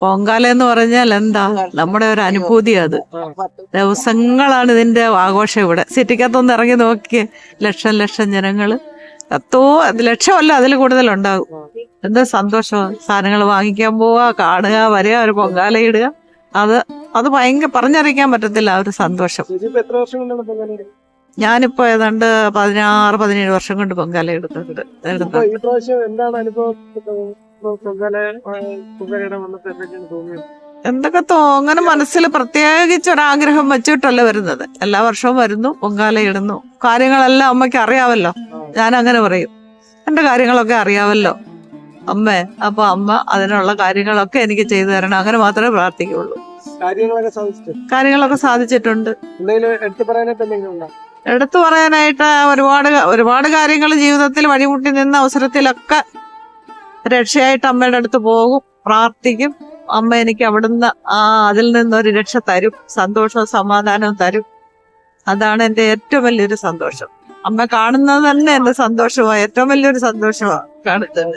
പൊങ്കാല എന്ന് പറഞ്ഞാൽ എന്താ, നമ്മുടെ ഒരു അനുഭൂതി. അത് ദിവസങ്ങളാണ് ഇതിന്റെ ആഘോഷം. ഇവിടെ സിറ്റിക്കകത്തൊന്ന് ഇറങ്ങി നോക്കിയേ, ലക്ഷം ലക്ഷം ജനങ്ങള്, ലക്ഷമല്ല അതിൽ കൂടുതലുണ്ടാകും. എന്താ സന്തോഷമാണ്. സാധനങ്ങൾ വാങ്ങിക്കാൻ പോവുക, കാണുക, വരിക, ഒരു പൊങ്കാല ഇടുക. അത് ഭയങ്കര പറഞ്ഞറിയിക്കാൻ പറ്റത്തില്ല ആ ഒരു സന്തോഷം. ഞാനിപ്പോ ഏതാണ്ട് 16-17 വർഷം കൊണ്ട് പൊങ്കാല എടുത്തിട്ടുണ്ട്. എന്തൊക്കെ അങ്ങനെ മനസ്സിൽ പ്രത്യേകിച്ച് ഒരാഗ്രഹം വെച്ചിട്ടല്ല വരുന്നത്. എല്ലാ വർഷവും വരുന്നു, പൊങ്കാല ഇടുന്നു. കാര്യങ്ങളെല്ലാം അമ്മയ്ക്ക് അറിയാവല്ലോ. ഞാൻ അങ്ങനെ പറയും, എന്റെ കാര്യങ്ങളൊക്കെ അറിയാവല്ലോ അമ്മേ, അപ്പൊ അമ്മ അതിനുള്ള കാര്യങ്ങളൊക്കെ എനിക്ക് ചെയ്തു തരണം. അങ്ങനെ മാത്രമേ പ്രാർത്ഥിക്കുള്ളൂ. കാര്യങ്ങളൊക്കെ സാധിച്ചിട്ടുണ്ട്. എടുത്തു പറയാനായിട്ട് ഒരുപാട് കാര്യങ്ങൾ ജീവിതത്തിൽ വഴിമുട്ടി നിന്ന അവസരത്തിലൊക്കെ രക്ഷയായിട്ട് അമ്മയുടെ അടുത്ത് പോകും, പ്രാർത്ഥിക്കും. അമ്മ എനിക്ക് അവിടുന്ന് അതിൽ നിന്നൊരു രക്ഷ തരും, സന്തോഷവും സമാധാനവും തരും. അതാണ് എന്റെ ഏറ്റവും വലിയൊരു സന്തോഷം. അമ്മ കാണുന്നത് തന്നെ എന്റെ സന്തോഷമാണ്, ഏറ്റവും വലിയൊരു സന്തോഷമാണ് കാണുന്നത്.